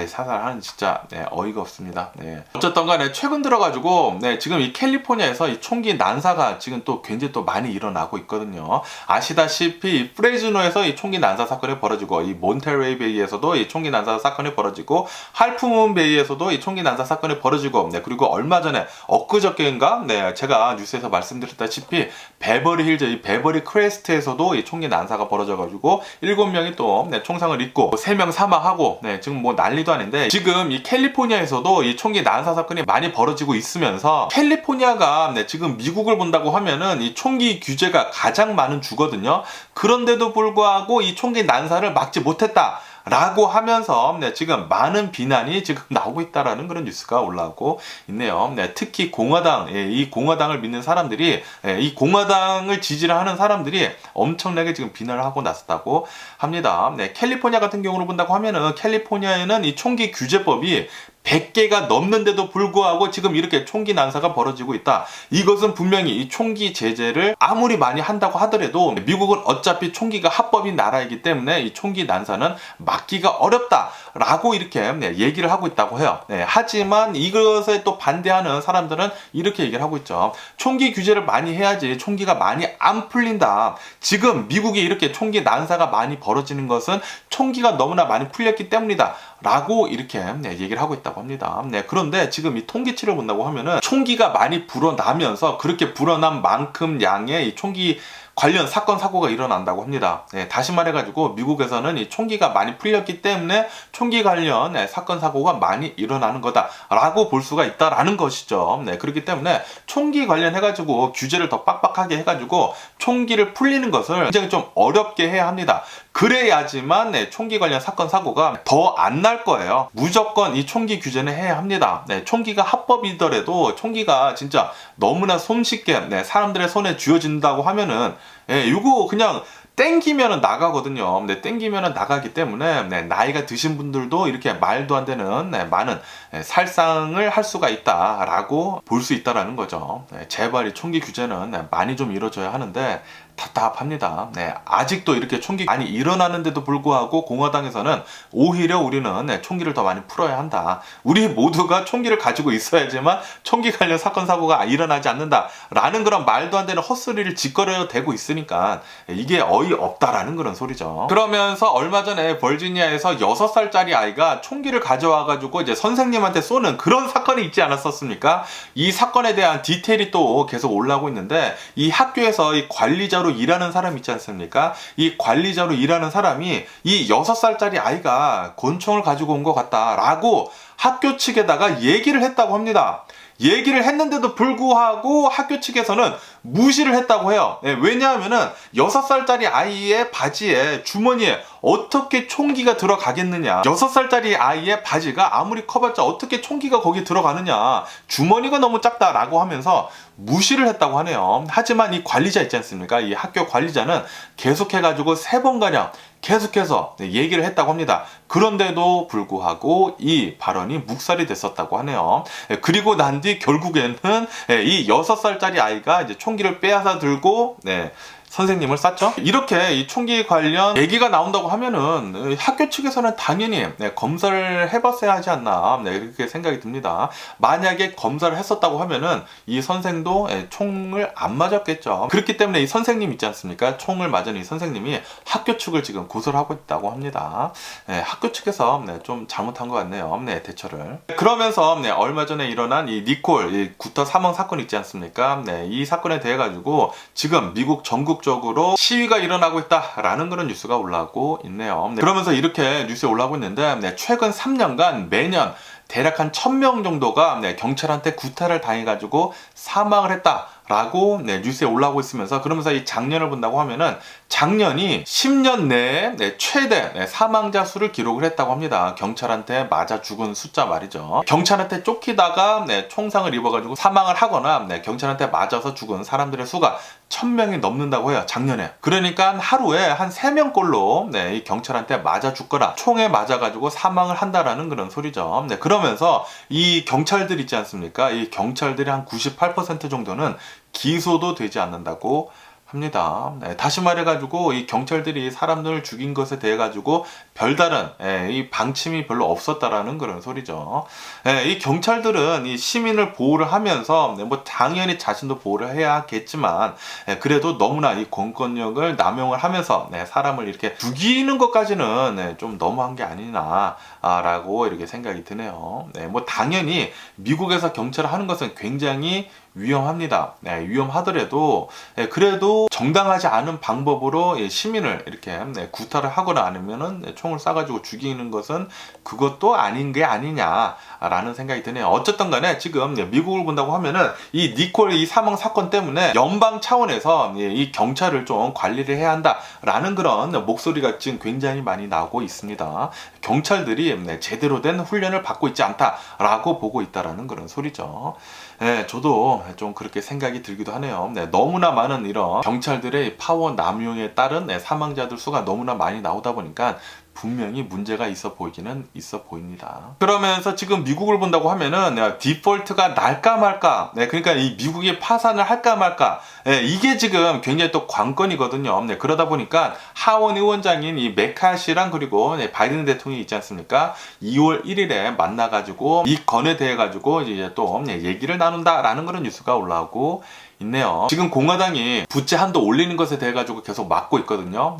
사살하는 진짜 어이가 없습니다. 어쨌든 간에 최근 들어가지고 지금 이 캘리포니아에서 이 총기 난사가 지금 또 굉장히 또 많이 일어나고 있거든요. 아시다시피 프레즈노에서 이 총기 난사 사건이 벌어지고, 이 몬테레이 베이에서도 이 총기 난사 사건이 벌어지고, 할프문 베이에서도 이 총기 난사 사건이 벌어지고, 그리고 얼마 전에 엊그저께인가 제가 뉴스에서 말씀드렸다시피 베버리 힐즈, 이 베버리 크레스트에서도 이 총기 난사가 벌어져가지고 7명이 또 총상을 입고 3명 사망하고, 지금 뭐 난리도 아닌데, 지금 이 캘리포니아에서도 이 총기 난사 사건이 많이 벌어지고 있으면서, 캘리포니아가 지금 미국을 본다고 하면은 이 총기 규제가 가장 많은 주거든요. 그런데도 불구하고 이 총기 난사를 막지 못했다 라고 하면서 지금 많은 비난이 지금 나오고 있다라는 그런 뉴스가 올라오고 있네요. 특히 공화당, 이 공화당을 믿는 사람들이, 이 공화당을 지지를 하는 사람들이 엄청나게 지금 비난을 하고 나섰다고 합니다. 캘리포니아 같은 경우로 본다고 하면은, 캘리포니아에는 이 총기 규제법이 100개가 넘는데도 불구하고 지금 이렇게 총기 난사가 벌어지고 있다. 이것은 분명히 이 총기 제재를 아무리 많이 한다고 하더라도 미국은 어차피 총기가 합법인 나라이기 때문에 이 총기 난사는 막기가 어렵다 라고 이렇게 얘기를 하고 있다고 해요. 하지만 이것에 또 반대하는 사람들은 이렇게 얘기를 하고 있죠. 총기 규제를 많이 해야지 총기가 많이 안 풀린다. 지금 미국이 이렇게 총기 난사가 많이 벌어지는 것은 총기가 너무나 많이 풀렸기 때문이다. 라고 이렇게 얘기를 하고 있다고 합니다. 그런데 지금 이 통계치를 본다고 하면은 총기가 많이 불어나면서 그렇게 불어난 만큼 양의 이 총기 관련 사건 사고가 일어난다고 합니다. 다시 말해가지고 미국에서는 이 총기가 많이 풀렸기 때문에 총기 관련 사건 사고가 많이 일어나는 거다라고 볼 수가 있다라는 것이죠. 그렇기 때문에 총기 관련해가지고 규제를 더 빡빡하게 해가지고 총기를 풀리는 것을 굉장히 좀 어렵게 해야 합니다. 그래야지만 총기 관련 사건 사고가 더 안 날 거예요. 무조건 이 총기 규제는 해야 합니다. 총기가 합법이더라도 총기가 진짜 너무나 손쉽게 사람들의 손에 쥐어진다고 하면은 이거 그냥 땡기면은 나가거든요. 땡기면은 나가기 때문에 나이가 드신 분들도 이렇게 말도 안 되는 많은 살상을 할 수가 있다라고 볼 수 있다라는 거죠. 제발 이 총기 규제는 많이 좀 이루어져야 하는데 답답합니다. 아직도 이렇게 총기 많이 일어나는데도 불구하고 공화당에서는 오히려 우리는 총기를 더 많이 풀어야 한다. 우리 모두가 총기를 가지고 있어야지만 총기 관련 사건 사고가 일어나지 않는다라는 그런 말도 안 되는 헛소리를 짓거려 대고 있으니까 이게 어이없다라는 그런 소리죠. 그러면서 얼마 전에 버지니아에서 6살짜리 아이가 총기를 가져와가지고 이제 선생님한테 쏘는 그런 사건이 있지 않았었습니까? 이 사건에 대한 디테일이 또 계속 올라오고 있는데 이 학교에서 이 관리자로 일하는 사람 있지 않습니까? 이 관리자로 일하는 사람이 이 6살짜리 아이가 권총을 가지고 온 것 같다라고 학교 측에다가 얘기를 했다고 합니다. 얘기를 했는데도 불구하고 학교 측에서는 무시를 했다고 해요. 왜냐하면은 6살짜리 아이의 바지에 주머니에 어떻게 총기가 들어가겠느냐. 6살짜리 아이의 바지가 아무리 커봤자 어떻게 총기가 거기 들어가느냐. 주머니가 너무 작다라고 하면서 무시를 했다고 하네요. 하지만 이 관리자 있지 않습니까? 이 학교 관리자는 계속해가지고 3번가량 계속해서 얘기를 했다고 합니다. 그런데도 불구하고 이 발언이 묵살이 됐었다고 하네요. 그리고 난 뒤 결국에는 이 6살짜리 아이가 이제 총기를 빼앗아 들고 선생님을 쐈죠. 이렇게 이 총기 관련 얘기가 나온다고 하면은 학교 측에서는 당연히 검사를 해봤어야 하지 않나 이렇게 생각이 듭니다. 만약에 검사를 했었다고 하면은 이 선생도 총을 안 맞았겠죠. 그렇기 때문에 이 선생님 있지 않습니까? 총을 맞은 이 선생님이 학교 측을 지금 고소를 하고 있다고 합니다. 학교 측에서 좀 잘못한 것 같네요. 대처를. 그러면서 얼마 전에 일어난 이 니콜 이 구터 사망 사건 있지 않습니까? 이 사건에 대해 가지고 지금 미국 전국적으로 시위가 일어나고 있다라는 그런 뉴스가 올라오고 있네요. 그러면서 이렇게 뉴스에 올라오고 있는데 최근 3년간 매년 대략 한 1000명 정도가 경찰한테 구타를 당해가지고 사망을 했다라고 뉴스에 올라오고 있으면서 그러면서 이 작년을 본다고 하면은 작년이 10년 내에 최대 사망자 수를 기록을 했다고 합니다. 경찰한테 맞아 죽은 숫자 말이죠. 경찰한테 쫓기다가 총상을 입어가지고 사망을 하거나 경찰한테 맞아서 죽은 사람들의 수가 1000명이 넘는다고 해요. 작년에. 그러니까 하루에 한 3명꼴로 이 경찰한테 맞아 죽거나 총에 맞아가지고 사망을 한다라는 그런 소리죠. 그러면서 이 경찰들 있지 않습니까? 이 경찰들이 한 98% 정도는 기소도 되지 않는다고 합니다. 다시 말해가지고 이 경찰들이 사람들을 죽인 것에 대해 가지고 별다른 이 방침이 별로 없었다라는 그런 소리죠. 이 경찰들은 이 시민을 보호를 하면서 뭐 당연히 자신도 보호를 해야겠지만 그래도 너무나 이 공권력을 남용을 하면서 사람을 이렇게 죽이는 것까지는 좀 너무한 게 아니나라고 이렇게 생각이 드네요. 뭐 당연히 미국에서 경찰을 하는 것은 굉장히 위험합니다. 위험하더라도 그래도 정당하지 않은 방법으로 시민을 이렇게 구타를 하거나 아니면은 총을 쏴가지고 죽이는 것은 그것도 아닌 게 아니냐라는 생각이 드네요. 어쨌든 간에 지금 미국을 본다고 하면은 이 니콜 이 사망 사건 때문에 연방 차원에서 이 경찰을 좀 관리를 해야 한다라는 그런 목소리가 지금 굉장히 많이 나오고 있습니다. 경찰들이 제대로 된 훈련을 받고 있지 않다라고 보고 있다라는 그런 소리죠. 저도 좀 그렇게 생각이 들기도 하네요. 너무나 많은 이런 경찰들의 파워 남용에 따른 사망자들 수가 너무나 많이 나오다 보니까 분명히 문제가 있어 보이기는 있어 보입니다. 그러면서 지금 미국을 본다고 하면은 디폴트가 날까 말까, 그러니까 이 미국이 파산을 할까 말까, 이게 지금 굉장히 또 관건이거든요. 그러다 보니까 하원 의원장인 이 메카시랑 그리고 바이든 대통령이 있지 않습니까? 2월 1일에 만나가지고 이 건에 대해 가지고 이제 또 얘기를 나눈다라는 그런 뉴스가 올라오고 있네요. 지금 공화당이 부채 한도 올리는 것에 대해 가지고 계속 막고 있거든요.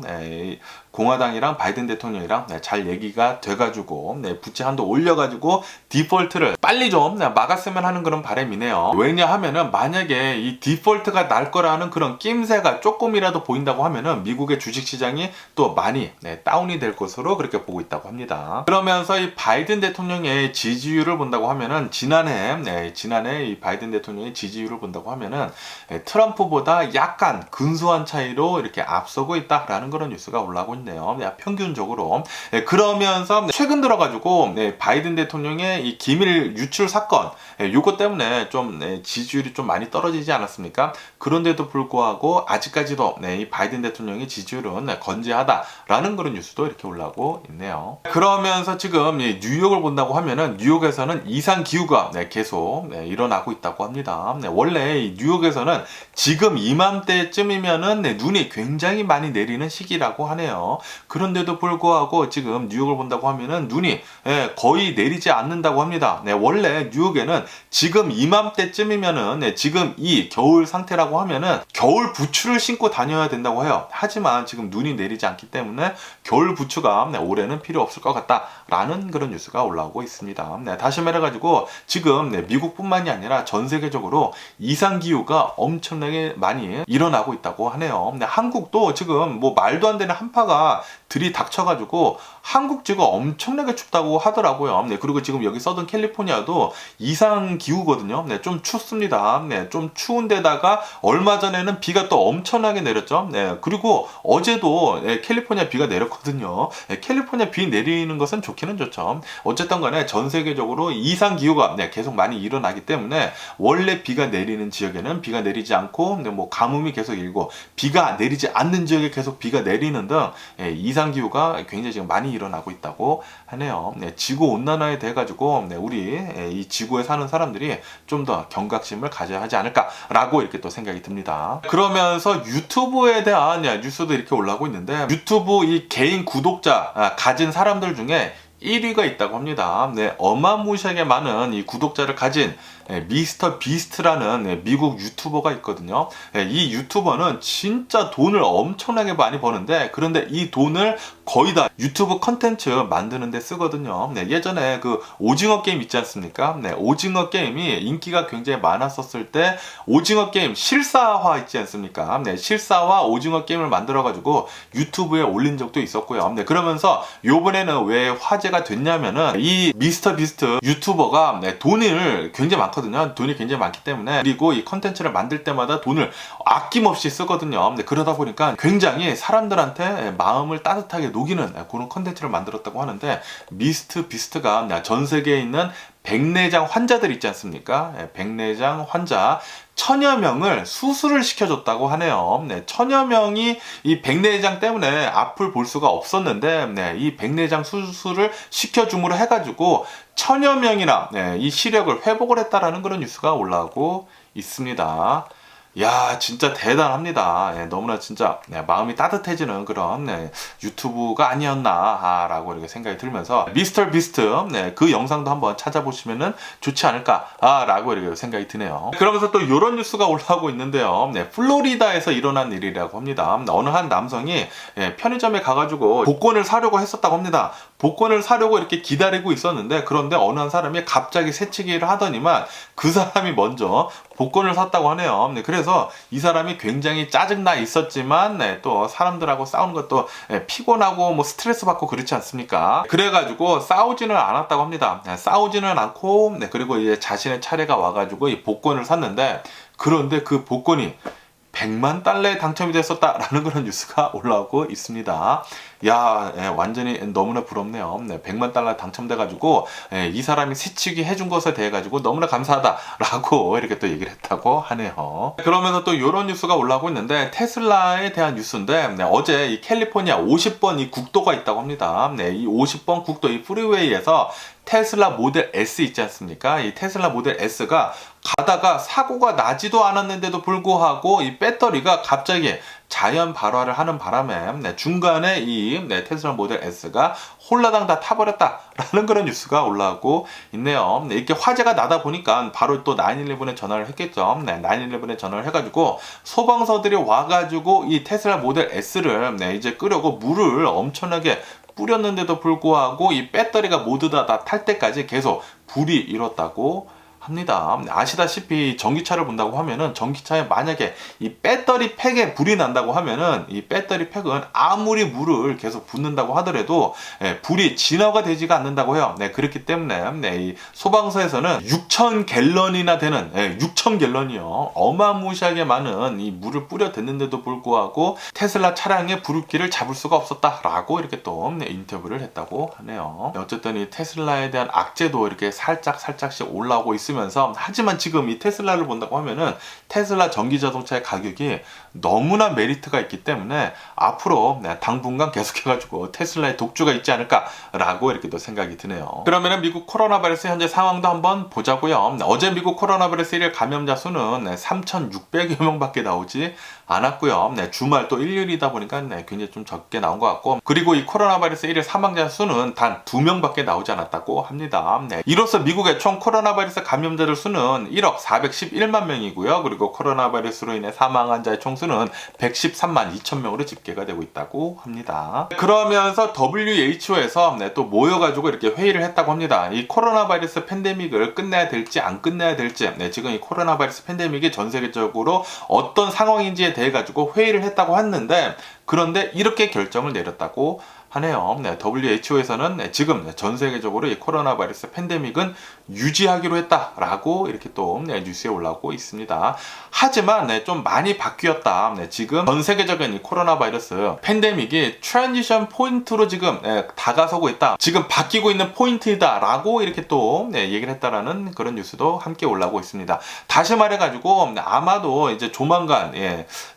공화당이랑 바이든 대통령이랑 잘 얘기가 돼가지고 부채 한도 올려가지고 디폴트를 빨리 좀 막았으면 하는 그런 바람이네요. 왜냐하면은 만약에 이 디폴트가 날 거라는 그런 낌새가 조금이라도 보인다고 하면은 미국의 주식시장이 또 많이 다운이 될 것으로 그렇게 보고 있다고 합니다. 그러면서 이 바이든 대통령의 지지율을 본다고 하면은 지난해 이 바이든 대통령의 지지율을 본다고 하면은 트럼프보다 약간 근소한 차이로 이렇게 앞서고 있다라는 그런 뉴스가 올라오고 있네요. 평균적으로. 그러면서 최근 들어가지고 바이든 대통령의 이 기밀 유출 사건, 요거 때문에 좀 지지율이 좀 많이 떨어지지 않았습니까? 그런데도 불구하고 아직까지도 이 바이든 대통령의 지지율은 건재하다라는 그런 뉴스도 이렇게 올라오고 있네요. 그러면서 지금 뉴욕을 본다고 하면은 뉴욕에서는 이상 기후가 계속 일어나고 있다고 합니다. 원래 뉴욕에서는 지금 이맘때쯤이면은 눈이 굉장히 많이 내리는 시기라고 하네요. 그런데도 불구하고 지금 뉴욕을 본다고 하면은 눈이 거의 내리지 않는다고 합니다. 원래 뉴욕에는 지금 이맘때쯤이면은 지금 이 겨울 상태라고 하면은 겨울 부츠를 신고 다녀야 된다고 해요. 하지만 지금 눈이 내리지 않기 때문에 겨울 부츠가 올해는 필요 없을 것 같다라는 그런 뉴스가 올라오고 있습니다. 다시 말해가지고 지금 미국뿐만이 아니라 전 세계적으로 이상 기후가 엄청나게 많이 일어나고 있다고 하네요. 한국도 지금 뭐 말도 안 되는 한파가 들이닥쳐가지고 한국 지금 엄청나게 춥다고 하더라고요. 그리고 지금 여기 서든 캘리포니아도 이상 기후거든요. 좀 춥습니다. 좀 추운데다가 얼마 전에는 비가 또 엄청나게 내렸죠. 그리고 어제도 캘리포니아 비가 내렸거든요. 캘리포니아 비 내리는 것은 좋기는 좋죠. 어쨌든 간에 전 세계적으로 이상 기후가 계속 많이 일어나기 때문에 원래 비가 내리는 지역에는 비가 내리지 않고 뭐 가뭄이 계속 일고 비가 내리지 않는 지역에 계속 비가 내리는 등 이상 기후가 굉장히 지금 많이 일어나고 있다고 하네요. 지구 온난화에 대해 가지고 우리 이 지구에 사는 사람들이 좀 더 경각심을 가져야 하지 않을까라고 이렇게 또 생각이 듭니다. 그러면서 유튜브에 대한 뉴스도 이렇게 올라오고 있는데 유튜브 이 개인 구독자 가진 사람들 중에 1위가 있다고 합니다. 어마무시하게 많은 이 구독자를 가진 미스터 비스트라는 미국 유튜버가 있거든요. 이 유튜버는 진짜 돈을 엄청나게 많이 버는데 그런데 이 돈을 거의 다 유튜브 컨텐츠 만드는 데 쓰거든요. 예전에 그 오징어 게임 있지 않습니까? 오징어 게임이 인기가 굉장히 많았었을 때 오징어 게임 실사화 있지 않습니까? 실사화 오징어 게임을 만들어 가지고 유튜브에 올린 적도 있었고요. 그러면서 요번에는 왜 화제가 됐냐면은 이 미스터 비스트 유튜버가 돈을 굉장히 많거든요. 돈이 굉장히 많기 때문에 그리고 이 컨텐츠를 만들 때마다 돈을 아낌없이 쓰거든요. 그러다 보니까 굉장히 사람들한테 마음을 따뜻하게 녹이는 그런 컨텐츠를 만들었다고 하는데 미스터 비스트가 전 세계에 있는 백내장 환자들 있지 않습니까? 백내장 환자 1000여 명을 수술을 시켜줬다고 하네요. 1000여 명이 이 백내장 때문에 앞을 볼 수가 없었는데 이 백내장 수술을 시켜줌으로 해가지고 1000여 명이나 이 시력을 회복을 했다라는 그런 뉴스가 올라오고 있습니다. 야, 진짜 대단합니다. 너무나 진짜 마음이 따뜻해지는 그런 유튜브가 아니었나라고 이렇게 생각이 들면서 미스터 비스트 그 영상도 한번 찾아보시면은 좋지 않을까라고 이렇게 생각이 드네요. 그러면서 또 이런 뉴스가 올라오고 있는데요. 플로리다에서 일어난 일이라고 합니다. 어느 한 남성이 편의점에 가가지고 복권을 사려고 했었다고 합니다. 복권을 사려고 이렇게 기다리고 있었는데 그런데 어느 한 사람이 갑자기 새치기를 하더니만 그 사람이 먼저 복권을 샀다고 하네요. 그래서 이 사람이 굉장히 짜증나 있었지만 또 사람들하고 싸우는 것도 피곤하고 뭐 스트레스 받고 그렇지 않습니까? 그래가지고 싸우지는 않았다고 합니다. 싸우지는 않고 그리고 이제 자신의 차례가 와가지고 이 복권을 샀는데 그런데 그 복권이 $1,000,000에 당첨이 됐었다라는 그런 뉴스가 올라오고 있습니다. 야, 완전히 너무나 부럽네요. 네, 100만 달러 당첨돼가지고 이 사람이 새치기 해준 것에 대해 가지고 너무나 감사하다라고 이렇게 또 얘기를 했다고 하네요. 그러면서 또 이런 뉴스가 올라오고 있는데 테슬라에 대한 뉴스인데 어제 이 캘리포니아 50번 이 국도가 있다고 합니다. 네, 이 50번 국도 이 프리웨이에서 테슬라 모델 S 있지 않습니까? 이 테슬라 모델 S가 가다가 사고가 나지도 않았는데도 불구하고 이 배터리가 갑자기 자연 발화를 하는 바람에 중간에 이 테슬라 모델 S가 홀라당 다 타버렸다라는 그런 뉴스가 올라오고 있네요. 이렇게 화재가 나다 보니까 바로 또 911에 전화를 했겠죠. 911에 전화를 해가지고 소방서들이 와가지고 이 테슬라 모델 S를 이제 끄려고 물을 엄청나게 뿌렸는데도 불구하고 이 배터리가 모두 다 탈 때까지 계속 불이 일었다고 합니다. 아시다시피 전기차를 본다고 하면은 전기차에 만약에 이 배터리 팩에 불이 난다고 하면은 이 배터리 팩은 아무리 물을 계속 붓는다고 하더라도 불이 진화가 되지가 않는다고 해요. 그렇기 때문에 이 소방서에서는 6,000갤런이나 되는 6,000갤런이요. 어마무시하게 많은 이 물을 뿌려댔는데도 불구하고 테슬라 차량의 불길을 잡을 수가 없었다라고 이렇게 또 인터뷰를 했다고 하네요. 어쨌든 이 테슬라에 대한 악재도 이렇게 살짝씩 올라오고 있습니다. 하지만 지금 이 테슬라를 본다고 하면은 테슬라 전기 자동차의 가격이 너무나 메리트가 있기 때문에 앞으로 당분간 계속해가지고 테슬라의 독주가 있지 않을까라고 이렇게 또 생각이 드네요. 그러면은 미국 코로나 바이러스 현재 상황도 한번 보자고요. 어제 미국 코로나 바이러스 1일 감염자 수는 3,600여 명밖에 나오지 않았고요. 주말 또 일요일이다 보니까 굉장히 좀 적게 나온 것 같고, 그리고 이 코로나 바이러스 1일 사망자 수는 단 2명밖에 나오지 않았다고 합니다. 이로써 미국의 총 코로나 바이러스 감염자들 수는 1억 411만 명이고요. 그리고 코로나 바이러스로 인해 사망한 자의 총수는 113만 2천 명으로 집계가 되고 있다고 합니다. 그러면서 WHO에서 또 모여가지고 이렇게 회의를 했다고 합니다. 이 코로나 바이러스 팬데믹을 끝내야 될지 안 끝내야 될지, 지금 이 코로나 바이러스 팬데믹이 전 세계적으로 어떤 상황인지에 대해 가지고 회의를 했다고 했는데, 그런데 이렇게 결정을 내렸다고 하네요. WHO에서는 지금 전 세계적으로 이 코로나 바이러스 팬데믹은 유지하기로 했다라고 이렇게 또 뉴스에 올라오고 있습니다. 하지만 좀 많이 바뀌었다. 지금 전 세계적인 이 코로나 바이러스 팬데믹이 트랜지션 포인트로 지금 다가서고 있다. 지금 바뀌고 있는 포인트다라고 이렇게 또 얘기를 했다라는 그런 뉴스도 함께 올라오고 있습니다. 다시 말해가지고 아마도 이제 조만간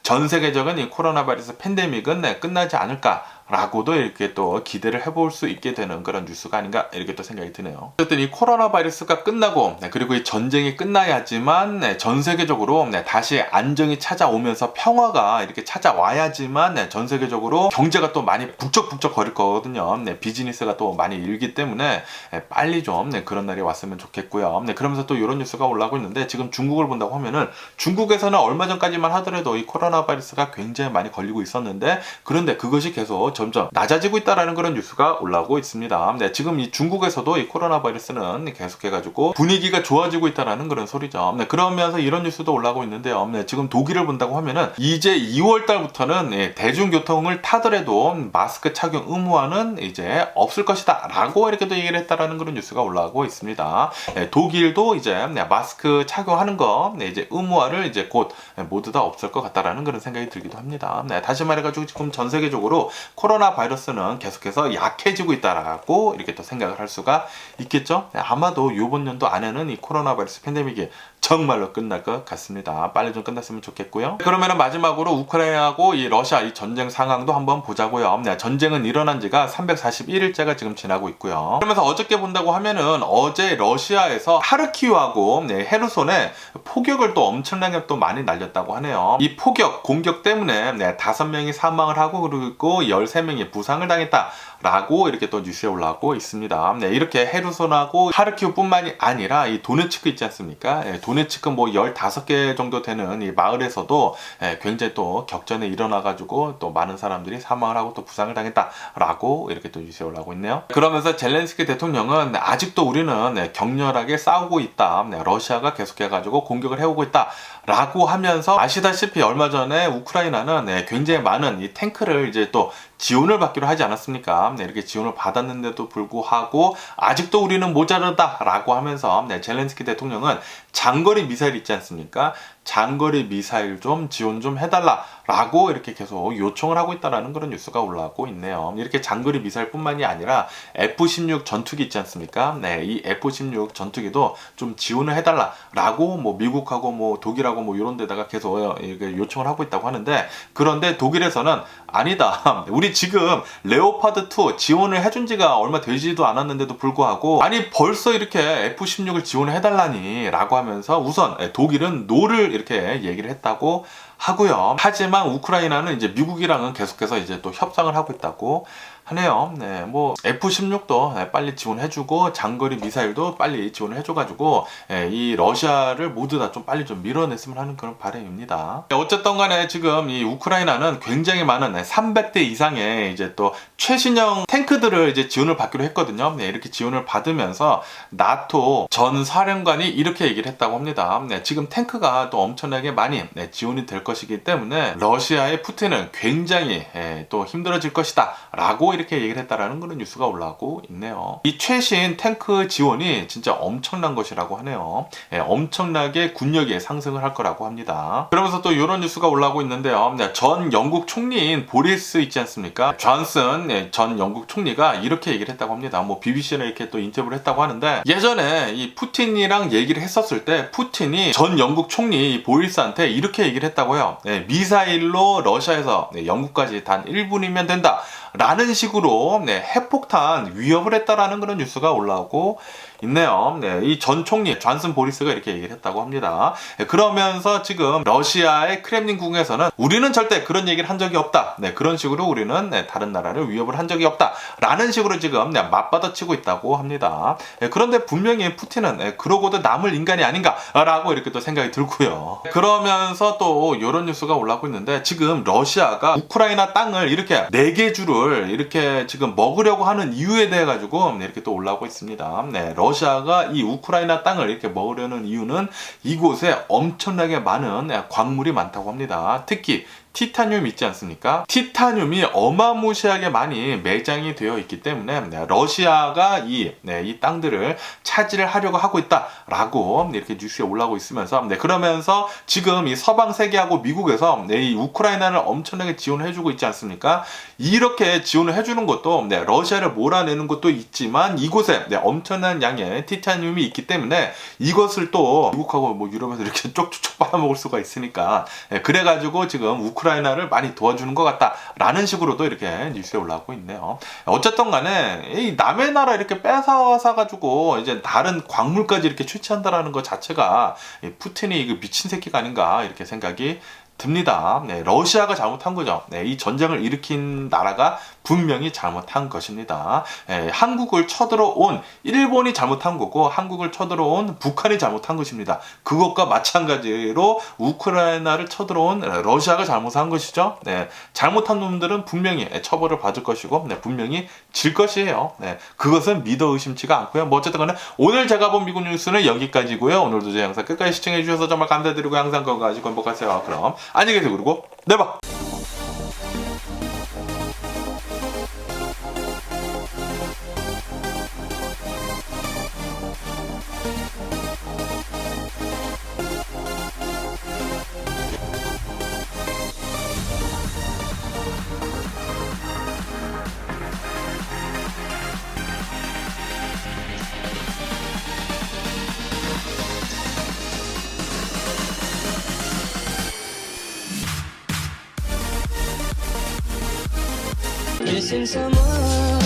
전 세계적인 이 코로나 바이러스 팬데믹은 끝나지 않을까 라고도 이렇게 또 기대를 해볼 수 있게 되는 그런 뉴스가 아닌가 이렇게 또 생각이 드네요. 어쨌든 이 코로나 바이러스가 끝나고 그리고 이 전쟁이 끝나야지만 전 세계적으로 다시 안정이 찾아오면서 평화가 이렇게 찾아와야지만 전 세계적으로 경제가 또 많이 북적북적 거릴 거거든요. 비즈니스가 또 많이 일기 때문에 빨리 좀 그런 날이 왔으면 좋겠고요. 그러면서 또 이런 뉴스가 올라오고 있는데, 지금 중국을 본다고 하면은 중국에서는 얼마 전까지만 하더라도 이 코로나 바이러스가 굉장히 많이 걸리고 있었는데, 그런데 그것이 계속 점점 낮아지고 있다라는 그런 뉴스가 올라오고 있습니다. 지금 이 중국에서도 이 코로나 바이러스는 계속해가지고 분위기가 좋아지고 있다라는 그런 소리죠. 그러면서 이런 뉴스도 올라오고 있는데요. 지금 독일을 본다고 하면은 이제 2월 달부터는 대중교통을 타더라도 마스크 착용 의무화는 이제 없을 것이다 라고 이렇게도 얘기를 했다라는 그런 뉴스가 올라오고 있습니다. 독일도 이제 마스크 착용하는 거 이제 의무화를 이제 곧 모두 다 없을 것 같다라는 그런 생각이 들기도 합니다. 다시 말해가지고 지금 전 세계적으로 코로나 바이러스는 계속해서 약해지고 있다라고 이렇게 또 생각을 할 수가 있겠죠. 아마도 이번 연도 안에는 이 코로나 바이러스 팬데믹이 정말로 끝날 것 같습니다. 빨리 좀 끝났으면 좋겠고요. 그러면은 마지막으로 우크라이나하고 이 러시아 이 전쟁 상황도 한번 보자고요. 전쟁은 일어난 지가 341일째가 지금 지나고 있고요. 그러면서 어저께 본다고 하면은 어제 러시아에서 하르키우하고 헤르손에 폭격을 또 엄청나게 또 많이 날렸다고 하네요. 이 폭격 공격 때문에 5명이 사망을 하고 그리고 13명이 부상을 당했다라고 이렇게 또 뉴스에 올라오고 있습니다. 이렇게 헤르손하고 하르키우뿐만이 아니라 이 도네츠크 있지 않습니까? 도네츠크 뭐 15개 정도 되는 이 마을에서도 굉장히 또 격전에 일어나가지고 또 많은 사람들이 사망을 하고 또 부상을 당했다라고 이렇게 또 뉴스에 올라오고 있네요. 그러면서 젤렌스키 대통령은 아직도 우리는 격렬하게 싸우고 있다. 러시아가 계속해가지고 공격을 해오고 있다라고 하면서, 아시다시피 얼마 전에 우크라이나는 굉장히 많은 이 탱크를 이제 또 지원을 받기로 하지 않았습니까? 이렇게 지원을 받았는데도 불구하고 아직도 우리는 모자르다라고 하면서 젤렌스키 대통령은 장거리 미사일 있지 않습니까? 장거리 미사일 좀 지원 좀 해달라라고 이렇게 계속 요청을 하고 있다라는 그런 뉴스가 올라오고 있네요. 이렇게 장거리 미사일뿐만이 아니라 F-16 전투기 있지 않습니까? 네, 이 F-16 전투기도 좀 지원을 해달라라고 뭐 미국하고 뭐 독일하고 뭐 이런 데다가 계속 이렇게 요청을 하고 있다고 하는데, 그런데 독일에서는 아니다. 우리 지금 레오파드 2 지원을 해준 지가 얼마 되지도 않았는데도 불구하고 아니 벌써 이렇게 F-16을 지원을 해달라니 라고 하면서 우선 독일은 노를 이렇게 얘기를 했다고 하고요. 하지만 우크라이나는 이제 미국이랑은 계속해서 이제 또 협상을 하고 있다고 하네요. 네, 뭐 F-16도 빨리 지원해주고 장거리 미사일도 빨리 지원을 해줘가지고 이 러시아를 모두 다 좀 빨리 좀 밀어냈으면 하는 그런 바람입니다. 어쨌든 간에 지금 이 우크라이나는 굉장히 많은 300대 이상의 이제 또 최신형 탱크들을 이제 지원을 받기로 했거든요. 네, 이렇게 지원을 받으면서 나토 전 사령관이 이렇게 얘기를 했다고 합니다. 네, 지금 탱크가 또 엄청나게 많이 지원이 될 것이기 때문에 러시아의 푸틴은 굉장히 또 힘들어질 것이다 라고 이렇게 얘기를 했다라는 그런 뉴스가 올라오고 있네요. 이 최신 탱크 지원이 진짜 엄청난 것이라고 하네요. 엄청나게 군력이 상승을 할 거라고 합니다. 그러면서 또 이런 뉴스가 올라오고 있는데요. 전 영국 총리인 보리스 있지 않습니까? 존슨 전 영국 총리가 이렇게 얘기를 했다고 합니다. 뭐 BBC는 이렇게 또 인터뷰를 했다고 하는데, 예전에 이 푸틴이랑 얘기를 했었을 때 푸틴이 전 영국 총리 보리스한테 이렇게 얘기를 했다고 해요. 미사일로 러시아에서 영국까지 단 1분이면 된다 라는 식으로 핵폭탄 위협을 했다라는 그런 뉴스가 올라오고 있네요. 이 전 총리 존슨 보리스가 이렇게 얘기를 했다고 합니다. 그러면서 지금 러시아의 크렘린궁에서는 우리는 절대 그런 얘기를 한 적이 없다. 그런 식으로 우리는 다른 나라를 위협을 한 적이 없다 라는 식으로 지금 맞받아치고 있다고 합니다. 그런데 분명히 푸틴은 그러고도 남을 인간이 아닌가 라고 이렇게 또 생각이 들고요. 그러면서 또 이런 뉴스가 올라오고 있는데, 지금 러시아가 우크라이나 땅을 이렇게 4개 주를 이렇게 지금 먹으려고 하는 이유에 대해 가지고 이렇게 또 올라오고 있습니다. 러시아가 이 우크라이나 땅을 이렇게 먹으려는 이유는 이곳에 엄청나게 많은 광물이 많다고 합니다. 특히 티타늄 있지 않습니까? 티타늄이 어마무시하게 많이 매장이 되어 있기 때문에 러시아가 이 땅들을 차지를 하려고 하고 있다라고 이렇게 뉴스에 올라오고 있으면서 그러면서 지금 이 서방 세계하고 미국에서 이 우크라이나를 엄청나게 지원해주고 있지 않습니까? 이렇게 지원을 해주는 것도 러시아를 몰아내는 것도 있지만 이곳에 엄청난 양의 티타늄이 있기 때문에 이것을 또 미국하고 뭐 유럽에서 이렇게 쪽쪽 빨아먹을 수가 있으니까 그래가지고 지금 우크라이나를 많이 도와주는 것 같다라는 식으로도 이렇게 뉴스에 올라오고 있네요. 어쨌든 간에 이 남의 나라 이렇게 뺏어와서 가지고 이제 다른 광물까지 이렇게 취취한다라는 것 자체가 푸틴이 이거 미친 새끼가 아닌가 이렇게 생각이 듭니다. 러시아가 잘못한 거죠. 이 전쟁을 일으킨 나라가 분명히 잘못한 것입니다. 한국을 쳐들어온 일본이 잘못한 거고 한국을 쳐들어온 북한이 잘못한 것입니다. 그것과 마찬가지로 우크라이나를 쳐들어온 러시아가 잘못한 것이죠. 잘못한 놈들은 분명히 처벌을 받을 것이고 분명히 질 것이에요. 그것은 믿어 의심치가 않고요. 뭐 어쨌든 간에 오늘 제가 본 미국 뉴스는 여기까지고요. 오늘도 제 영상 끝까지 시청해 주셔서 정말 감사드리고 항상 건강하시고 행복하세요. 그럼 안녕히 계세요. 그리고 네 봐. Missing someone